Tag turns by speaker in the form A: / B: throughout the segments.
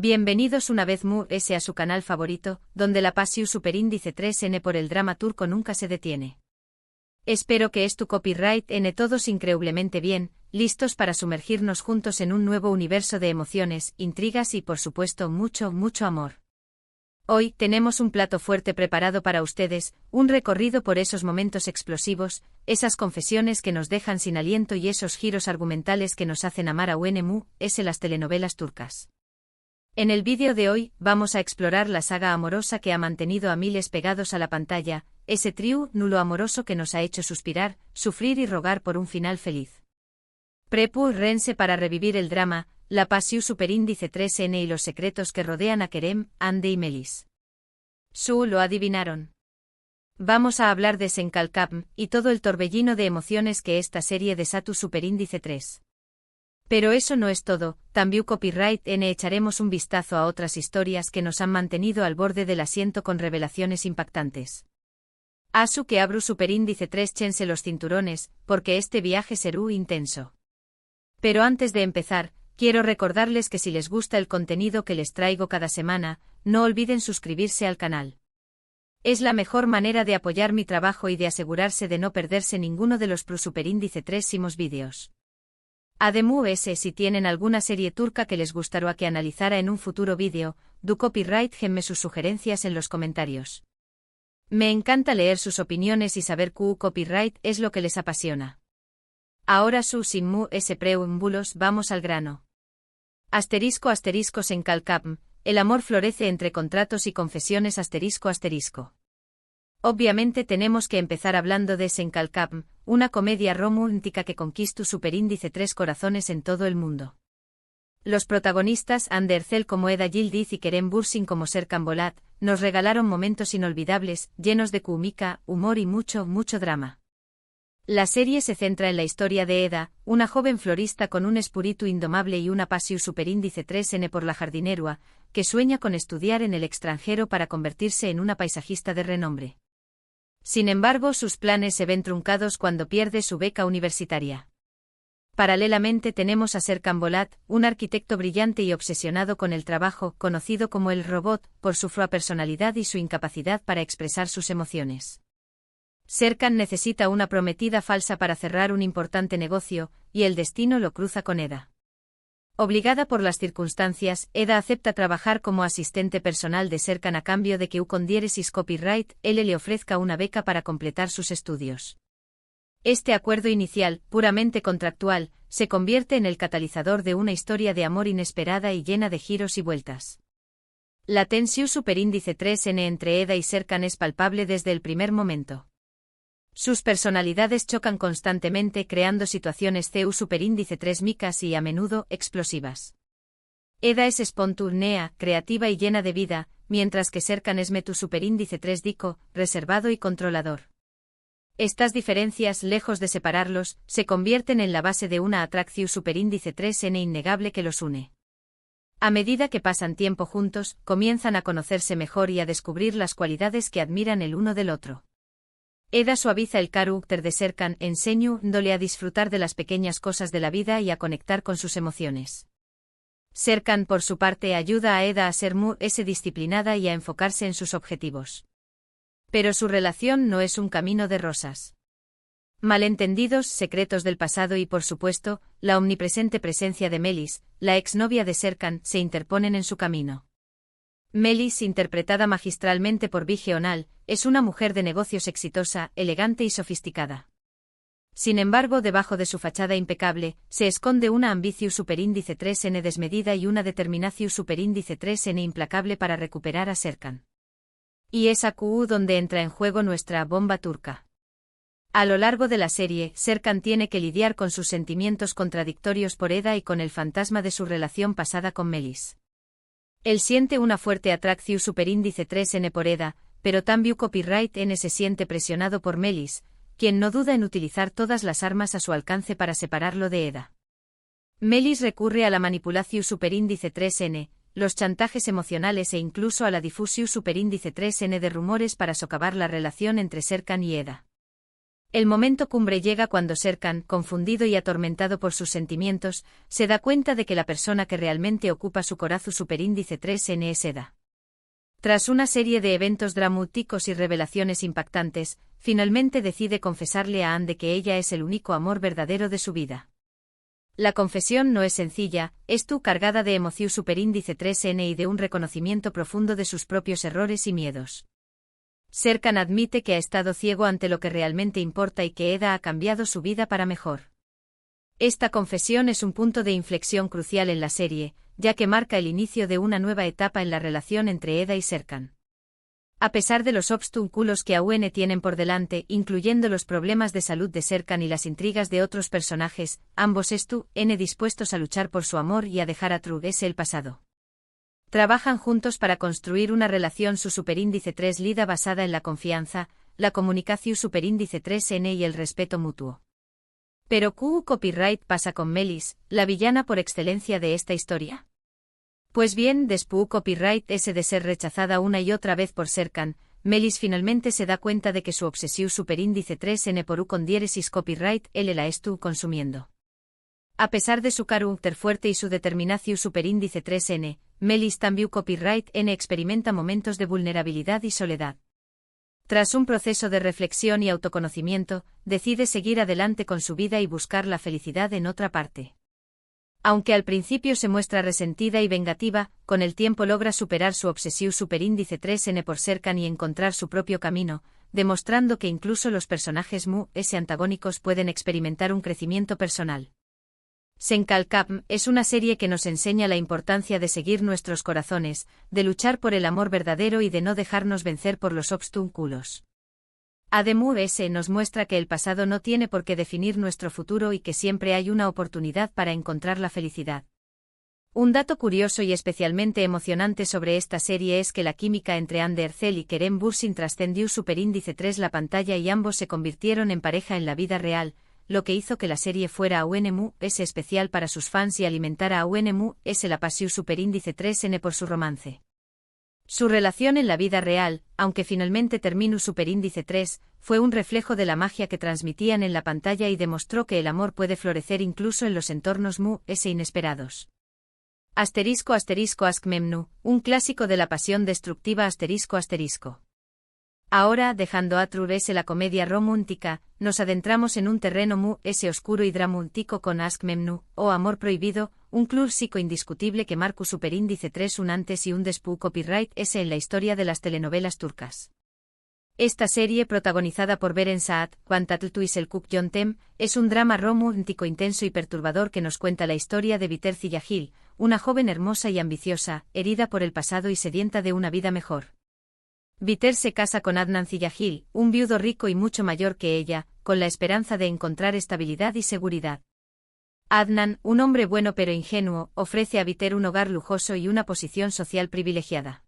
A: Bienvenidos una vez más a su canal favorito, donde la pasión superíndice 3N por el drama turco nunca se detiene. Espero que tu copyright N todos increíblemente bien, listos para sumergirnos juntos en un nuevo universo de emociones, intrigas y por supuesto mucho amor. Hoy tenemos un plato fuerte preparado para ustedes, un recorrido por esos momentos explosivos, esas confesiones que nos dejan sin aliento y esos giros argumentales que nos hacen amar a las telenovelas turcas. En el vídeo de hoy, vamos a explorar la saga amorosa que ha mantenido a miles pegados a la pantalla, ese trío nulo amoroso que nos ha hecho suspirar, sufrir y rogar por un final feliz. Prepárense para revivir el drama, la pasión superíndice 3N y los secretos que rodean a Kerem, Hande y Melis. Lo adivinaron. Vamos a hablar de Senkalkam y todo el torbellino de emociones que esta serie desata superíndice 3. Pero eso no es todo, también copyright N echaremos un vistazo a otras historias que nos han mantenido al borde del asiento con revelaciones impactantes. Asu que abru superíndice 3 chense los cinturones, porque este viaje será intenso. Pero antes de empezar, quiero recordarles que si les gusta el contenido que les traigo cada semana, no olviden suscribirse al canal. Es la mejor manera de apoyar mi trabajo y de asegurarse de no perderse ninguno de los superíndice 3 vídeos. Además, si tienen alguna serie turca que les gustaría que analizara en un futuro vídeo, do copyright denme sus sugerencias en los comentarios. Me encanta leer sus opiniones y saber que copyright es lo que les apasiona. Ahora sin preámbulos vamos al grano. Asterisco Senkalkam, el amor florece entre contratos y confesiones asterisco. Obviamente tenemos que empezar hablando de Senkalkam, una comedia romántica que conquistó superíndice 3 corazones en todo el mundo. Los protagonistas Hande Erçel como Eda Yildiz y Kerem Bürsin como Serkan Bolat, nos regalaron momentos inolvidables, llenos de cómica, humor y mucho drama. La serie se centra en la historia de Eda, una joven florista con un espíritu indomable y una pasión superíndice 3N por la jardinería, que sueña con estudiar en el extranjero para convertirse en una paisajista de renombre. Sin embargo, sus planes se ven truncados cuando pierde su beca universitaria. Paralelamente tenemos a Serkan Bolat, un arquitecto brillante y obsesionado con el trabajo, conocido como el robot, por su fría personalidad y su incapacidad para expresar sus emociones. Serkan necesita una prometida falsa para cerrar un importante negocio, y el destino lo cruza con Eda. Obligada por las circunstancias, Eda acepta trabajar como asistente personal de Serkan a cambio de que con diéresis copyright, él le ofrezca una beca para completar sus estudios. Este acuerdo inicial, puramente contractual, se convierte en el catalizador de una historia de amor inesperada y llena de giros y vueltas. La tensión superíndice 3N entre Eda y Serkan es palpable desde el primer momento. Sus personalidades chocan constantemente creando situaciones superíndice 3 micas y a menudo explosivas. Eda es espontánea, creativa y llena de vida, mientras que Serkan es superíndice 3 dico, reservado y controlador. Estas diferencias, lejos de separarlos, se convierten en la base de una atracción superíndice 3N innegable que los une. A medida que pasan tiempo juntos, comienzan a conocerse mejor y a descubrir las cualidades que admiran el uno del otro. Eda suaviza el carácter de Serkan, enseñándole a disfrutar de las pequeñas cosas de la vida y a conectar con sus emociones. Serkan, por su parte, ayuda a Eda a ser disciplinada y a enfocarse en sus objetivos. Pero su relación no es un camino de rosas. Malentendidos, secretos del pasado y, por supuesto, la omnipresente presencia de Melis, la exnovia de Serkan, se interponen en su camino. Melis, interpretada magistralmente por Bige Onal, es una mujer de negocios exitosa, elegante y sofisticada. Sin embargo, debajo de su fachada impecable, se esconde una ambición superíndice 3N desmedida y una determinación superíndice 3N implacable para recuperar a Serkan. Y es aquí donde entra en juego nuestra bomba turca. A lo largo de la serie, Serkan tiene que lidiar con sus sentimientos contradictorios por Eda y con el fantasma de su relación pasada con Melis. Él siente una fuerte atracción superíndice 3N por Eda, pero también copyright N se siente presionado por Melis, quien no duda en utilizar todas las armas a su alcance para separarlo de Eda. Melis recurre a la manipulación superíndice 3N, los chantajes emocionales e incluso a la difusión superíndice 3N de rumores para socavar la relación entre Serkan y Eda. El momento cumbre llega cuando Serkan, confundido y atormentado por sus sentimientos, se da cuenta de que la persona que realmente ocupa su corazón superíndice 3N es Eda. Tras una serie de eventos dramáticos y revelaciones impactantes, finalmente decide confesarle a Anne que ella es el único amor verdadero de su vida. La confesión no es sencilla, es cargada de emoción superíndice 3N y de un reconocimiento profundo de sus propios errores y miedos. Serkan admite que ha estado ciego ante lo que realmente importa y que Eda ha cambiado su vida para mejor. Esta confesión es un punto de inflexión crucial en la serie, ya que marca el inicio de una nueva etapa en la relación entre Eda y Serkan. A pesar de los obstáculos que aún tienen por delante, incluyendo los problemas de salud de Serkan y las intrigas de otros personajes, ambos están dispuestos a luchar por su amor y a dejar atrás el pasado. Trabajan juntos para construir una relación su superíndice 3 lida basada en la confianza, la comunicación superíndice 3N y el respeto mutuo. Pero ¿qué copyright pasa con Melis, la villana por excelencia de esta historia? Pues bien, después copyright ese de ser rechazada una y otra vez por Serkan, Melis finalmente se da cuenta de que su obsesión superíndice 3N por con diéresis copyright él la estuvo consumiendo. A pesar de su carácter fuerte y su determinación superíndice 3N, Melis también copyright N experimenta momentos de vulnerabilidad y soledad. Tras un proceso de reflexión y autoconocimiento, decide seguir adelante con su vida y buscar la felicidad en otra parte. Aunque al principio se muestra resentida y vengativa, con el tiempo logra superar su obsesión superíndice 3N por Serkan y encontrar su propio camino, demostrando que incluso los personajes antagónicos pueden experimentar un crecimiento personal. Senkalkam es una serie que nos enseña la importancia de seguir nuestros corazones, de luchar por el amor verdadero y de no dejarnos vencer por los obstáculos. Además, nos muestra que el pasado no tiene por qué definir nuestro futuro y que siempre hay una oportunidad para encontrar la felicidad. Un dato curioso y especialmente emocionante sobre esta serie es que la química entre Anne Ercel y Kerem Bürsin trascendió superíndice 3 la pantalla y ambos se convirtieron en pareja en la vida real, lo que hizo que la serie fuera especial para sus fans y alimentara la pasión superíndice 3N por su romance. Su relación en la vida real, aunque finalmente terminó superíndice 3, fue un reflejo de la magia que transmitían en la pantalla y demostró que el amor puede florecer incluso en los entornos inesperados. **Ask Memnu, un clásico de la pasión destructiva **. Ahora, dejando atrás la comedia romántica, nos adentramos en un terreno oscuro y dramático con Ask Memnu, o Amor Prohibido, un clásico indiscutible que marcó superíndice 3 un antes y un después copyright en la historia de las telenovelas turcas. Esta serie, protagonizada por Beren Saat, Quantatl y Selçuk Yöntem, es un drama romántico intenso y perturbador que nos cuenta la historia de Biter Ziyagil, una joven hermosa y ambiciosa, herida por el pasado y sedienta de una vida mejor. Biter se casa con Adnan Ziyagil, un viudo rico y mucho mayor que ella, con la esperanza de encontrar estabilidad y seguridad. Adnan, un hombre bueno pero ingenuo, ofrece a Biter un hogar lujoso y una posición social privilegiada.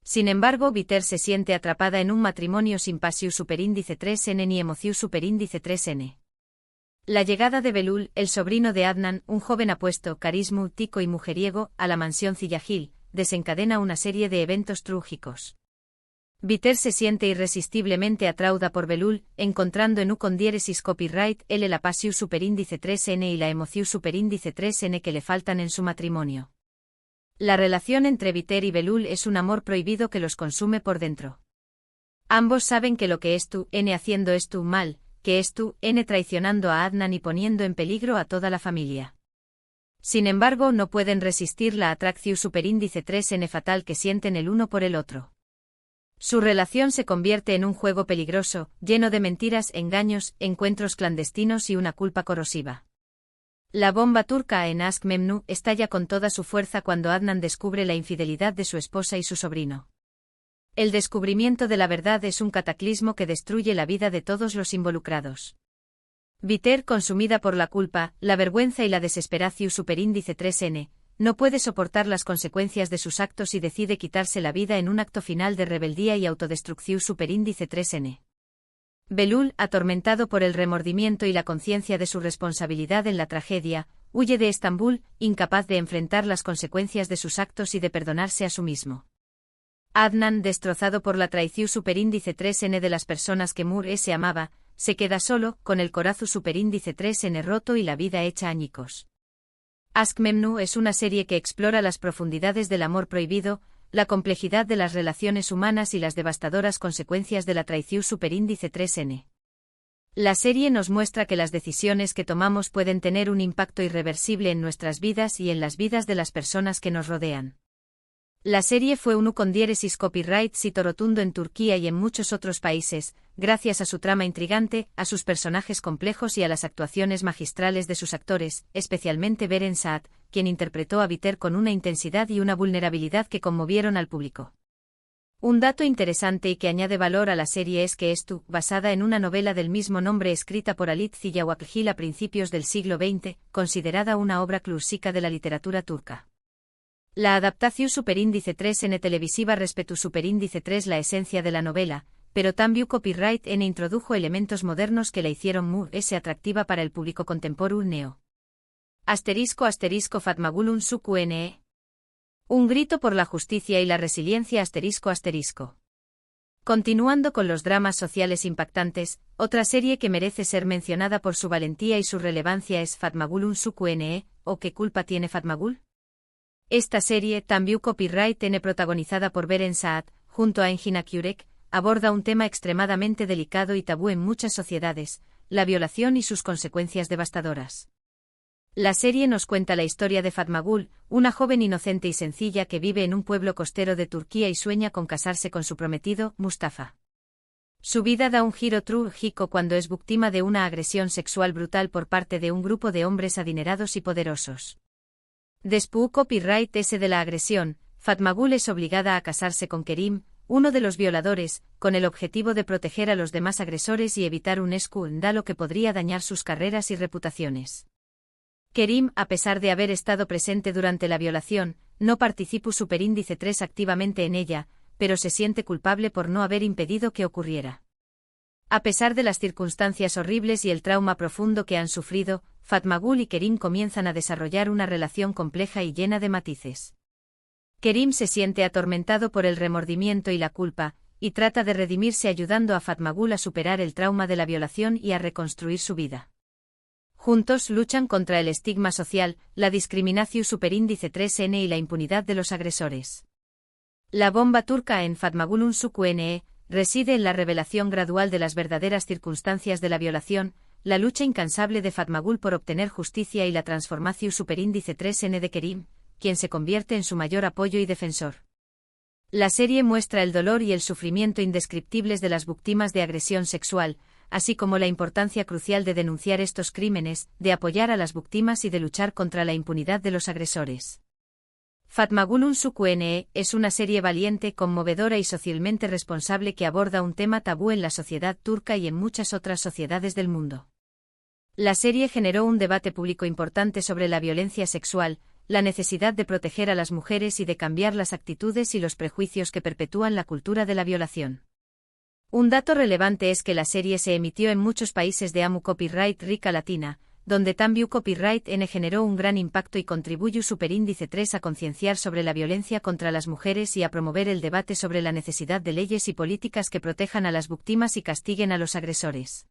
A: Sin embargo, Biter se siente atrapada en un matrimonio sin pasión superíndice 3N ni emoción superíndice 3N. La llegada de Belul, el sobrino de Adnan, un joven apuesto, carismático y mujeriego, a la mansión Ziyagil, desencadena una serie de eventos trágicos. Biter se siente irresistiblemente atraída por Belul, encontrando en con diéresis copyright la pasión superíndice 3N y la emoción superíndice 3N que le faltan en su matrimonio. La relación entre Biter y Belul es un amor prohibido que los consume por dentro. Ambos saben que lo que es haciendo es mal, que es traicionando a Adnan y poniendo en peligro a toda la familia. Sin embargo, no pueden resistir la atracción superíndice 3N fatal que sienten el uno por el otro. Su relación se convierte en un juego peligroso, lleno de mentiras, engaños, encuentros clandestinos y una culpa corrosiva. La bomba turca en Ask Memnu estalla con toda su fuerza cuando Adnan descubre la infidelidad de su esposa y su sobrino. El descubrimiento de la verdad es un cataclismo que destruye la vida de todos los involucrados. Biter, consumida por la culpa, la vergüenza y la desesperación superíndice 3N, no puede soportar las consecuencias de sus actos y decide quitarse la vida en un acto final de rebeldía y autodestrucción superíndice 3N. Belul, atormentado por el remordimiento y la conciencia de su responsabilidad en la tragedia, huye de Estambul, incapaz de enfrentar las consecuencias de sus actos y de perdonarse a sí mismo. Adnan, destrozado por la traición superíndice 3N de las personas que se amaba, se queda solo, con el corazón superíndice 3N roto y la vida hecha añicos. Aşk Memnu es una serie que explora las profundidades del amor prohibido, la complejidad de las relaciones humanas y las devastadoras consecuencias de la traición superíndice 3N. La serie nos muestra que las decisiones que tomamos pueden tener un impacto irreversible en nuestras vidas y en las vidas de las personas que nos rodean. La serie fue un con diéresis copyright sito rotundo en Turquía y en muchos otros países, gracias a su trama intrigante, a sus personajes complejos y a las actuaciones magistrales de sus actores, especialmente Beren Saat, quien interpretó a Biter con una intensidad y una vulnerabilidad que conmovieron al público. Un dato interesante y que añade valor a la serie es que estuvo basada en una novela del mismo nombre escrita por Halit Ziya-Wakilgil a principios del siglo XX, considerada una obra clásica de la literatura turca. La adaptación superíndice 3N televisiva respetó superíndice 3 la esencia de la novela, pero también copyright N introdujo elementos modernos que la hicieron muy atractiva para el público contemporáneo. *** Fatmagul Unsuku Ne. Un grito por la justicia y la resiliencia ***. Continuando con los dramas sociales impactantes, otra serie que merece ser mencionada por su valentía y su relevancia es Fatmagul Unsuku Ne, o ¿Qué culpa tiene Fatmagul? Esta serie, también copyright N protagonizada por Beren Saat, junto a Engin Akyurek, aborda un tema extremadamente delicado y tabú en muchas sociedades, la violación y sus consecuencias devastadoras. La serie nos cuenta la historia de Fatmagul, una joven inocente y sencilla que vive en un pueblo costero de Turquía y sueña con casarse con su prometido, Mustafa. Su vida da un giro trágico cuando es víctima de una agresión sexual brutal por parte de un grupo de hombres adinerados y poderosos. Después copyright S de la agresión, Fatmagul es obligada a casarse con Kerim, uno de los violadores, con el objetivo de proteger a los demás agresores y evitar un escándalo que podría dañar sus carreras y reputaciones. Kerim, a pesar de haber estado presente durante la violación, no participó superíndice 3 activamente en ella, pero se siente culpable por no haber impedido que ocurriera. A pesar de las circunstancias horribles y el trauma profundo que han sufrido, Fatmagul y Kerim comienzan a desarrollar una relación compleja y llena de matices. Kerim se siente atormentado por el remordimiento y la culpa, y trata de redimirse ayudando a Fatmagul a superar el trauma de la violación y a reconstruir su vida. Juntos luchan contra el estigma social, la discriminación superíndice 3N y la impunidad de los agresores. La bomba turca en Fatmagul Unsuku Ne reside en la revelación gradual de las verdaderas circunstancias de la violación, la lucha incansable de Fatmagul por obtener justicia y la transformación superíndice 3N de Kerim, quien se convierte en su mayor apoyo y defensor. La serie muestra el dolor y el sufrimiento indescriptibles de las víctimas de agresión sexual, así como la importancia crucial de denunciar estos crímenes, de apoyar a las víctimas y de luchar contra la impunidad de los agresores. Fatmagul Unsuku Ne es una serie valiente, conmovedora y socialmente responsable que aborda un tema tabú en la sociedad turca y en muchas otras sociedades del mundo. La serie generó un debate público importante sobre la violencia sexual, la necesidad de proteger a las mujeres y de cambiar las actitudes y los prejuicios que perpetúan la cultura de la violación. Un dato relevante es que la serie se emitió en muchos países de copyright Rica Latina, donde también copyright N generó un gran impacto y contribuyó superíndice 3 a concienciar sobre la violencia contra las mujeres y a promover el debate sobre la necesidad de leyes y políticas que protejan a las víctimas y castiguen a los agresores.